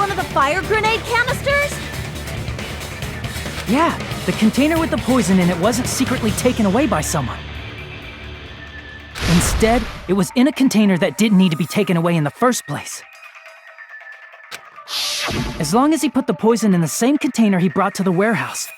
one of the fire grenade canisters? Yeah, the container with the poison in it wasn't secretly taken away by someone. Instead, it was in a container that didn't need to be taken away in the first place. As long as he put the poison in the same container he brought to the warehouse,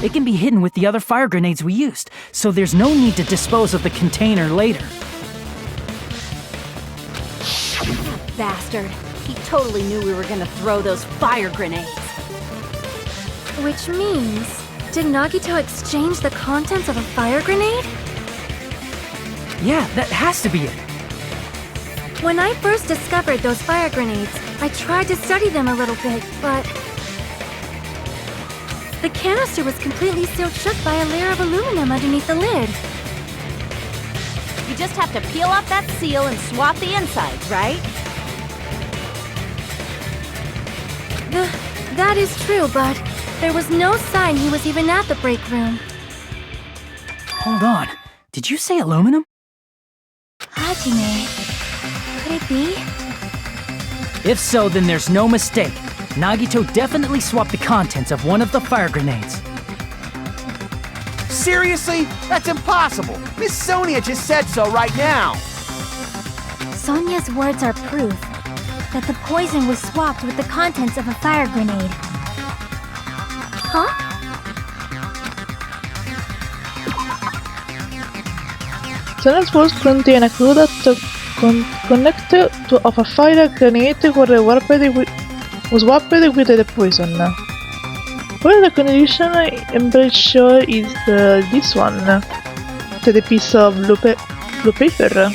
it can be hidden with the other fire grenades we used, so there's no need to dispose of the container later. Bastard. He totally knew we were gonna throw those fire grenades. Which means, did Nagito exchange the contents of a fire grenade? Yeah, that has to be it. When I first discovered those fire grenades, I tried to study them a little bit, but the canister was completely sealed shut by a layer of aluminum underneath the lid. You just have to peel off that seal and swap the insides, right? That is true, but there was no sign he was even at the break room. Hold on, did you say aluminum? Hajime, could it be? If so, then there's no mistake. Nagito definitely swapped the contents of one of the fire grenades. Seriously? That's impossible! Miss Sonia just said so right now! Sonia's words are proof that the poison was swapped with the contents of a fire grenade. Huh? Sonia's words contain a clue that connected to of a fire grenade was warped with the poison. Well, the condition I'm pretty sure is this one. The piece of blue paper.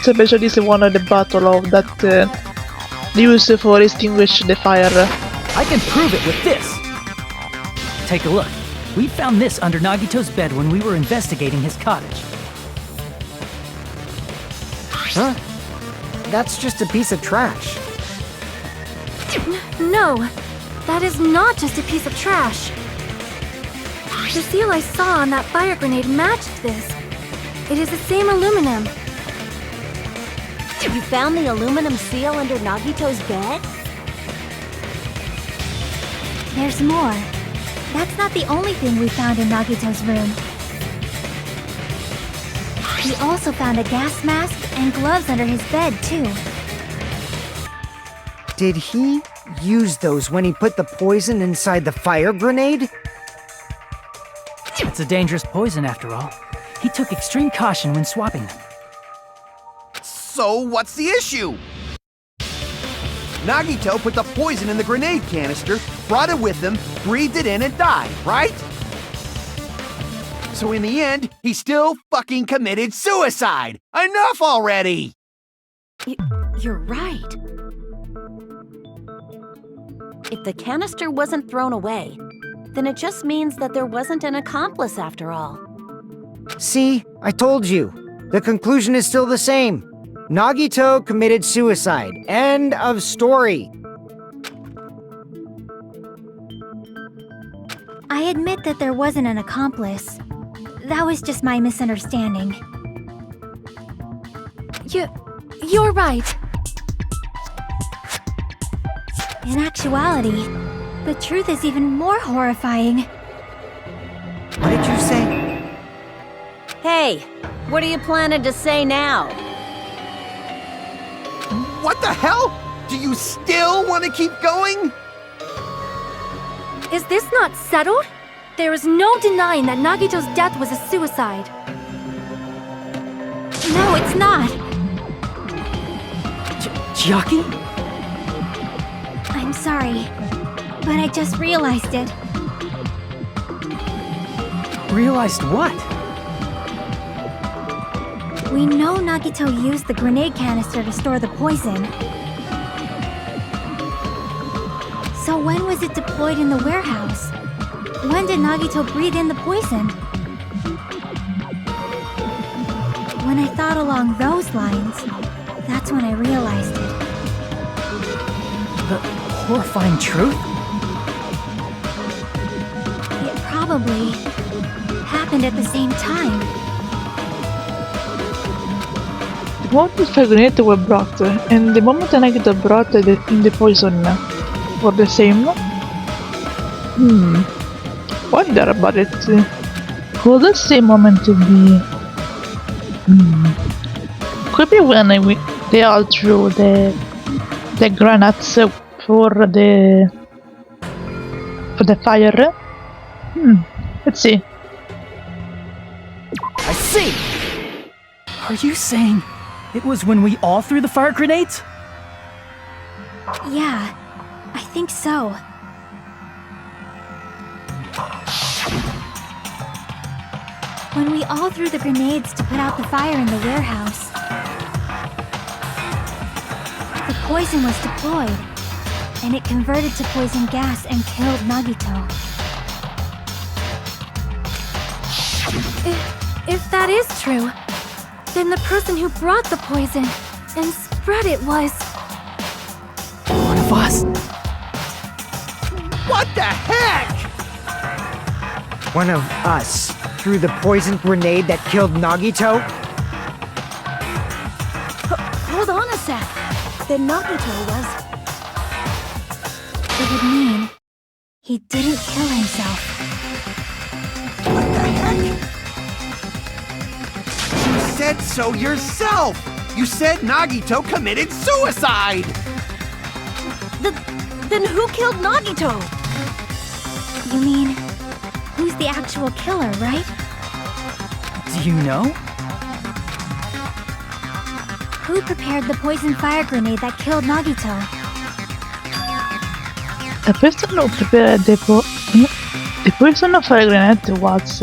So I this is one of the bottle of that used for extinguish the fire. I can prove it with this! Take a look. We found this under Nagito's bed when we were investigating his cottage. Huh? That's just a piece of trash. No, that is not just a piece of trash. The seal I saw on that fire grenade matched this. It is the same aluminum. You found the aluminum seal under Nagito's bed? There's more. That's not the only thing we found in Nagito's room. We also found a gas mask and gloves under his bed, too. Did he use those when he put the poison inside the fire grenade? It's a dangerous poison after all. He took extreme caution when swapping them. So what's the issue? Nagito put the poison in the grenade canister, brought it with him, breathed it in and died, right? So in the end, he still fucking committed suicide! Enough already! You're right. If the canister wasn't thrown away, then it just means that there wasn't an accomplice after all. See, I told you. The conclusion is still the same. Nagito committed suicide. End of story. I admit that there wasn't an accomplice. That was just my misunderstanding. You're right. In actuality, the truth is even more horrifying. What did you say? Hey, what are you planning to say now? What the hell? Do you still want to keep going? Is this not settled? There is no denying that Nagito's death was a suicide. No, it's not. Chiaki? I'm sorry, but I just realized it. Realized what? We know Nagito used the grenade canister to store the poison. So when was it deployed in the warehouse? When did Nagito breathe in the poison? When I thought along those lines, that's when I realized it. The horrifying truth? It probably happened at the same time. What if fire grenade were brought, and the moment Nagito brought in the poison were the same? Wonder about it. Could the same moment be? Could be when they all threw the granats for the fire. Let's see. I see! Are you saying it was when we all threw the fire grenades? Yeah, I think so. When we all threw the grenades to put out the fire in the warehouse, the poison was deployed, and it converted to poison gas and killed Nagito. If that is true, then the person who brought the poison and spread it was... One of us? What the heck? One of us threw the poison grenade that killed Nagito? Hold on a sec. Then Nagito was... It would mean he didn't kill himself. What the heck? You said so yourself! You said Nagito committed suicide! Then who killed Nagito? You mean, who's the actual killer, right? Do you know? Who prepared the poison fire grenade that killed Nagito? The person who prepared the poison fire grenade was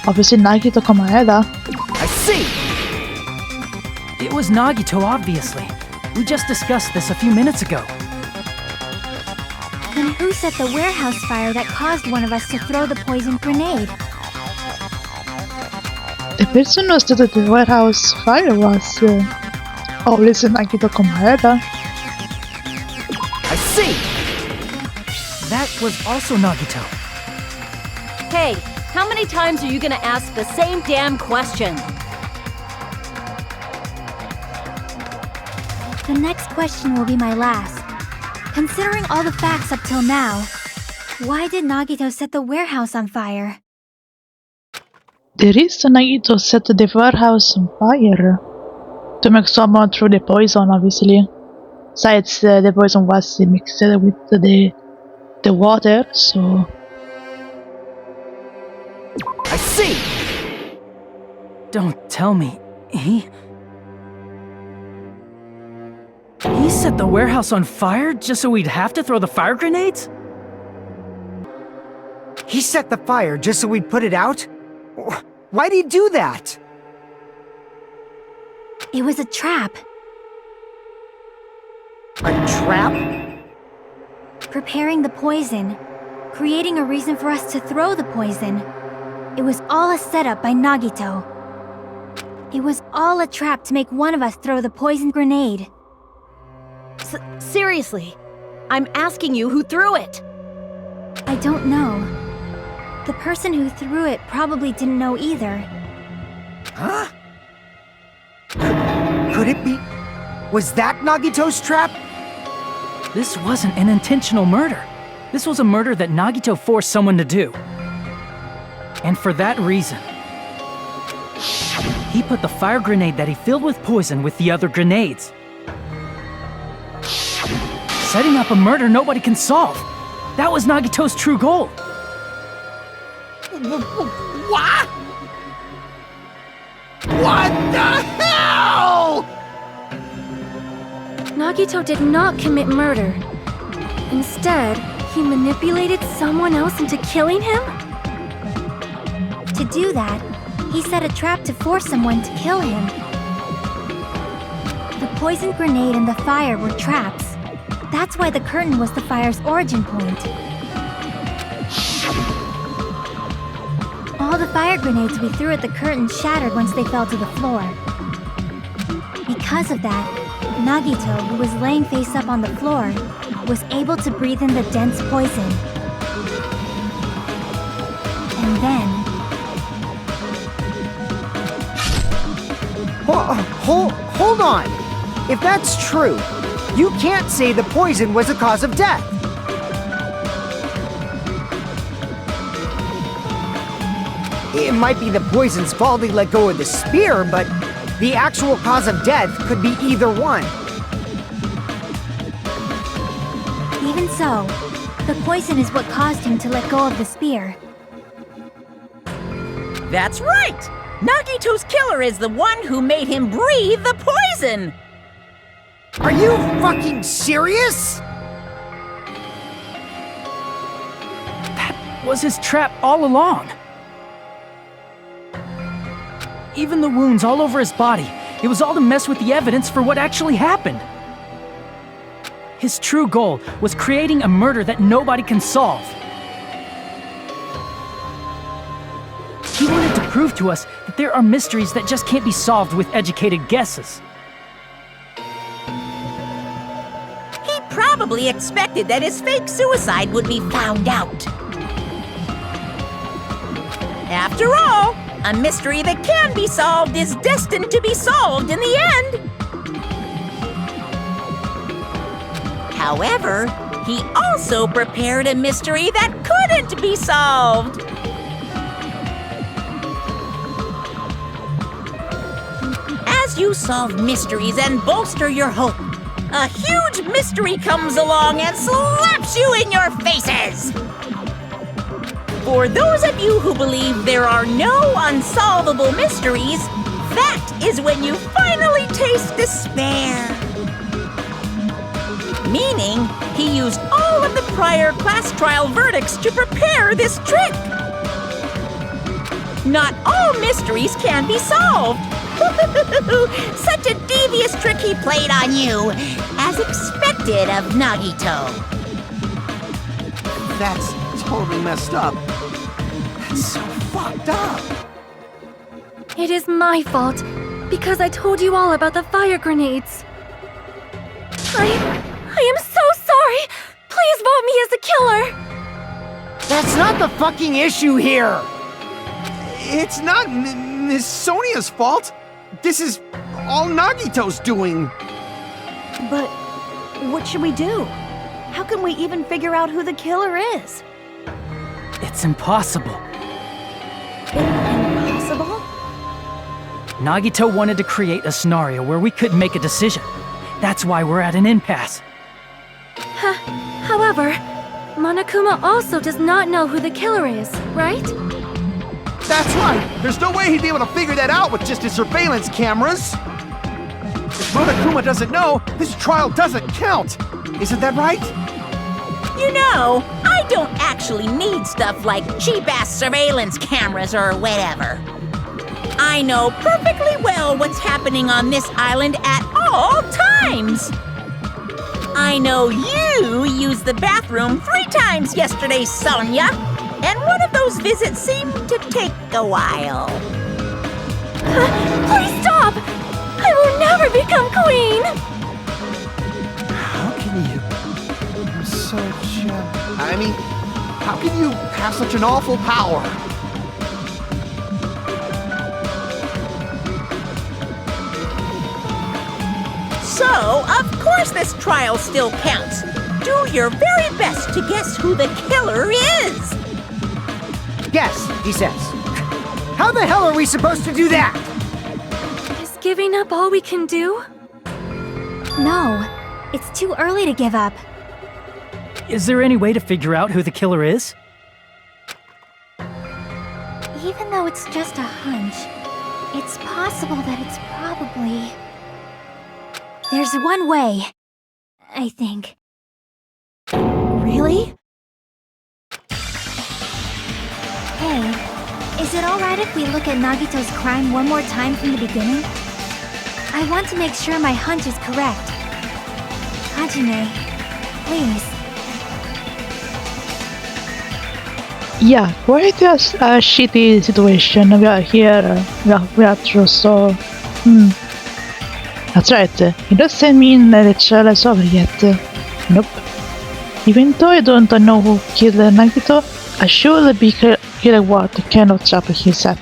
obviously Nagito Komaeda. I see! It was Nagito, obviously. We just discussed this a few minutes ago. Then who set the warehouse fire that caused one of us to throw the poison grenade? The person who started the warehouse fire was obviously Nagito Komaeda. I see! That was also Nagito. Hey, how many times are you gonna ask the same damn question? The next question will be my last. Considering all the facts up till now, why did Nagito set the warehouse on fire? The reason Nagito set the warehouse on fire to make someone throw the poison, obviously. Besides, the poison was mixed with the water, so... I see! Don't tell me. He set the warehouse on fire just so we'd have to throw the fire grenades? He set the fire just so we'd put it out? Why'd he do that? It was a trap. A trap? Preparing the poison, creating a reason for us to throw the poison. It was all a setup by Nagito. It was all a trap to make one of us throw the poison grenade. Seriously, I'm asking you who threw it. I don't know. The person who threw it probably didn't know either. Huh? Could it be? Was that Nagito's trap? This wasn't an intentional murder. This was a murder that Nagito forced someone to do. And for that reason, he put the fire grenade that he filled with poison with the other grenades. Setting up a murder nobody can solve. That was Nagito's true goal. What? What the hell? Nagito did not commit murder. Instead, he manipulated someone else into killing him? To do that, he set a trap to force someone to kill him. The poison grenade and the fire were traps. That's why the curtain was the fire's origin point. All the fire grenades we threw at the curtain shattered once they fell to the floor. Because of that, Nagito, who was laying face up on the floor, was able to breathe in the dense poison. And then... Hold on. If that's true, you can't say the poison was the cause of death. It might be the poison's fault he let go of the spear, but the actual cause of death could be either one. Even so, the poison is what caused him to let go of the spear. That's right! Nagito's killer is the one who made him breathe the poison! Are you fucking serious? That was his trap all along. Even the wounds all over his body, it was all to mess with the evidence for what actually happened. His true goal was creating a murder that nobody can solve. He wanted to prove to us that there are mysteries that just can't be solved with educated guesses. He probably expected that his fake suicide would be found out. After all, a mystery that can be solved is destined to be solved in the end. However, he also prepared a mystery that couldn't be solved. As you solve mysteries and bolster your hope, a huge mystery comes along and slaps you in your faces. For those of you who believe there are no unsolvable mysteries, that is when you finally taste despair. Meaning, he used all of the prior class trial verdicts to prepare this trick. Not all mysteries can be solved. Such a devious trick he played on you, as expected of Nagito. That's totally messed up. That's so fucked up. It is my fault, because I told you all about the fire grenades. I am so sorry! Please vote me as the killer! That's not the fucking issue here! It's not Miss Sonia's fault. This is all Nagito's doing. But what should we do? How can we even figure out who the killer is? It's impossible. Impossible? Nagito wanted to create a scenario where we couldn't make a decision. That's why we're at an impasse. However, Monokuma also does not know who the killer is, right? That's right. There's no way he'd be able to figure that out with just his surveillance cameras. If Monokuma doesn't know, this trial doesn't count. Isn't that right? You know, I don't actually need stuff like cheap-ass surveillance cameras or whatever. I know perfectly well what's happening on this island at all times. I know you used the bathroom 3 times yesterday, Sonia, and one of those visits seemed to take a while. Please stop! I will never become queen! How can you? You're such I mean, how can you have such an awful power? So, of course this trial still counts. Do your very best to guess who the killer is. Guess, he says. How the hell are we supposed to do that? Is giving up all we can do? No, it's too early to give up. Is there any way to figure out who the killer is? Even though it's just a hunch, it's possible that it's probably... There's one way, I think. Really? Hey, is it alright if we look at Nagito's crime one more time from the beginning? I want to make sure my hunch is correct. Hajime, please. Yeah, quite a shitty situation we are here. We are through, so... That's right, it doesn't mean that it's over yet. Nope. Even though I don't know who killed Nagito, I surely be clear what kind of trap he set.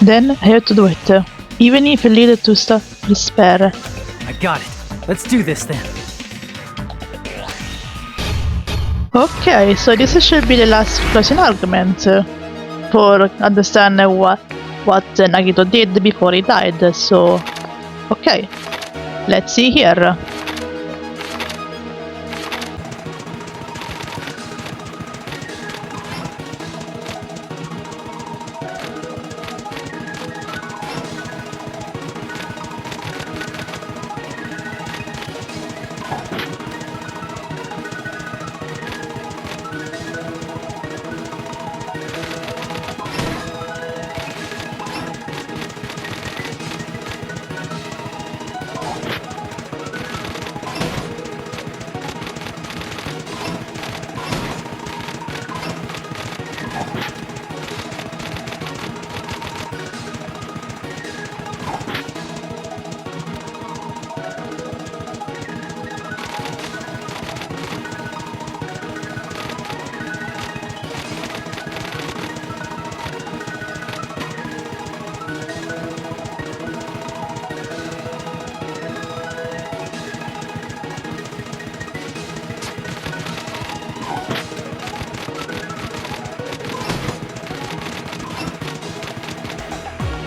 Then I have to do it, even if it leads to stuff despair. I got it. Let's do this then. Okay, so this should be the last closing argument for understanding what Nagito did before he died. So, okay, let's see here.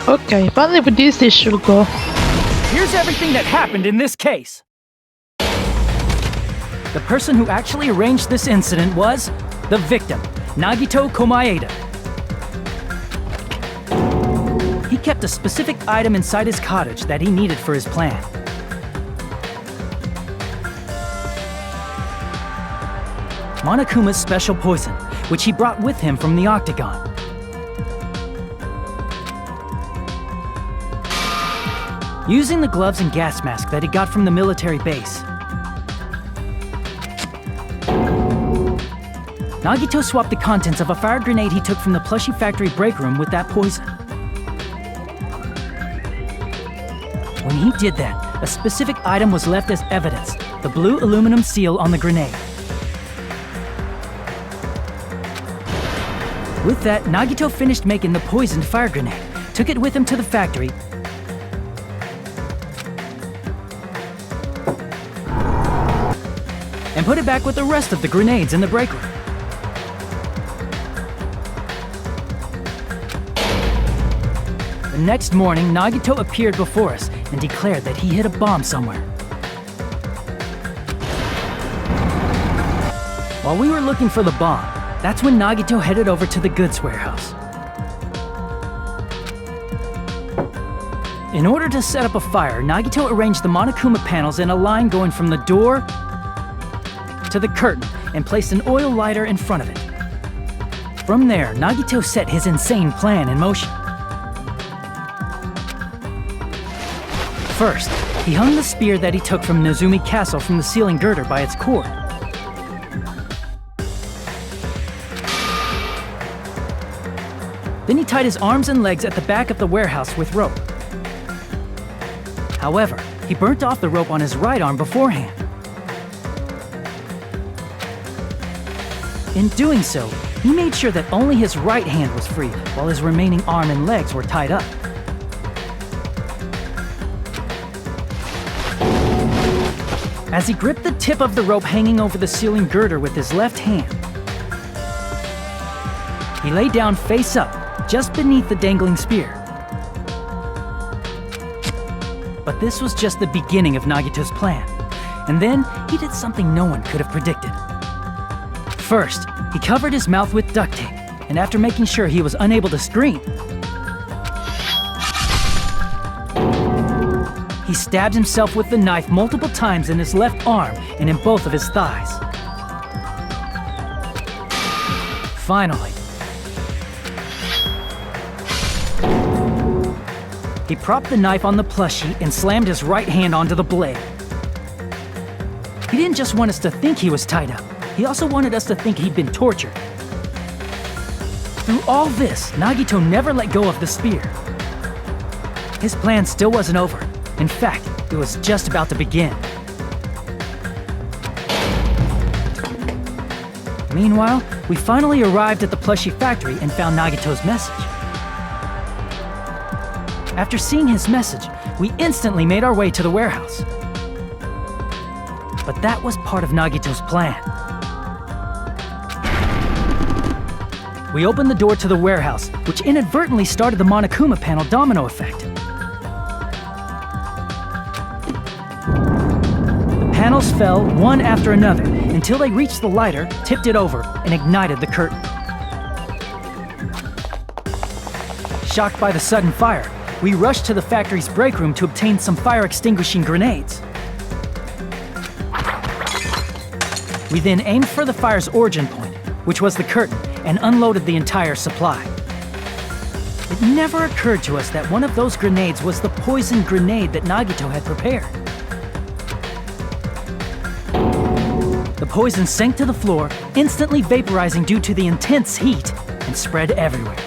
Okay, finally with this should go. Here's everything that happened in this case. The person who actually arranged this incident was the victim, Nagito Komaeda. He kept a specific item inside his cottage that he needed for his plan. Monokuma's special poison, which he brought with him from the Octagon. Using the gloves and gas mask that he got from the military base, Nagito swapped the contents of a fire grenade he took from the plushie factory break room with that poison. When he did that, a specific item was left as evidence, the blue aluminum seal on the grenade. With that, Nagito finished making the poisoned fire grenade, took it with him to the factory, and put it back with the rest of the grenades in the break room. The next morning, Nagito appeared before us and declared that he hid a bomb somewhere. While we were looking for the bomb, that's when Nagito headed over to the goods warehouse. In order to set up a fire, Nagito arranged the Monokuma panels in a line going from the door to the curtain and placed an oil lighter in front of it. From there, Nagito set his insane plan in motion. First, he hung the spear that he took from Nozumi Castle from the ceiling girder by its cord. Then he tied his arms and legs at the back of the warehouse with rope. However, he burnt off the rope on his right arm beforehand. In doing so, he made sure that only his right hand was free, while his remaining arm and legs were tied up. As he gripped the tip of the rope hanging over the ceiling girder with his left hand, he lay down face up, just beneath the dangling spear. But this was just the beginning of Nagito's plan. And then, he did something no one could have predicted. First, he covered his mouth with duct tape, and after making sure he was unable to scream, he stabbed himself with the knife multiple times in his left arm and in both of his thighs. Finally, he propped the knife on the plushie and slammed his right hand onto the blade. He didn't just want us to think he was tied up. He also wanted us to think he'd been tortured. Through all this, Nagito never let go of the spear. His plan still wasn't over. In fact, it was just about to begin. Meanwhile, we finally arrived at the plushie factory and found Nagito's message. After seeing his message, we instantly made our way to the warehouse. But that was part of Nagito's plan. We opened the door to the warehouse, which inadvertently started the Monokuma panel domino effect. The panels fell one after another until they reached the lighter, tipped it over, and ignited the curtain. Shocked by the sudden fire, we rushed to the factory's break room to obtain some fire-extinguishing grenades. We then aimed for the fire's origin point, which was the curtain, and unloaded the entire supply. It never occurred to us that one of those grenades was the poison grenade that Nagito had prepared. The poison sank to the floor, instantly vaporizing due to the intense heat, and spread everywhere.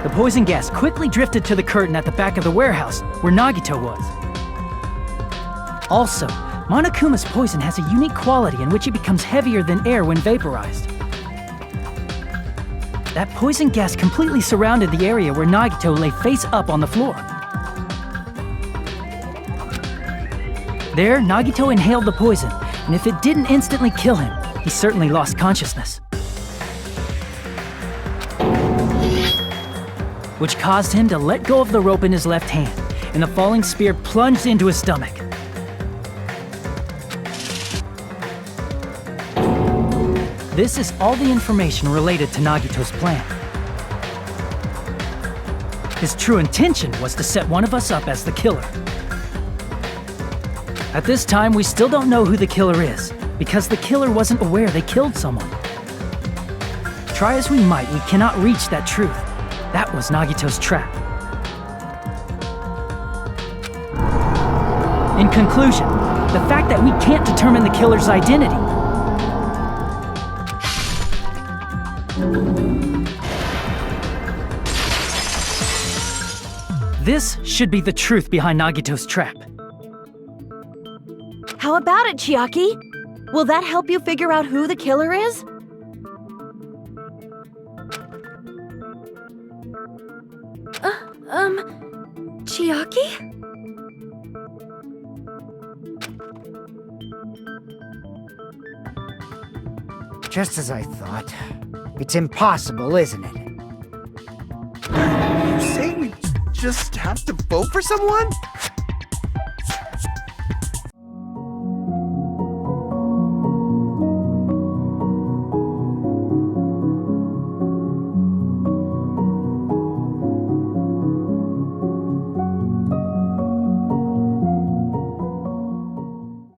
The poison gas quickly drifted to the curtain at the back of the warehouse, where Nagito was. Also, Monokuma's poison has a unique quality in which it becomes heavier than air when vaporized. That poison gas completely surrounded the area where Nagito lay face up on the floor. There, Nagito inhaled the poison, and if it didn't instantly kill him, he certainly lost consciousness. Which caused him to let go of the rope in his left hand, and the falling spear plunged into his stomach. This is all the information related to Nagito's plan. His true intention was to set one of us up as the killer. At this time, we still don't know who the killer is, because the killer wasn't aware they killed someone. Try as we might, we cannot reach that truth. That was Nagito's trap. In conclusion, the fact that we can't determine the killer's identity. This should be the truth behind Nagito's trap. How about it, Chiaki? Will that help you figure out who the killer is? Chiaki? Just as I thought. It's impossible, isn't it? You say we just have to vote for someone?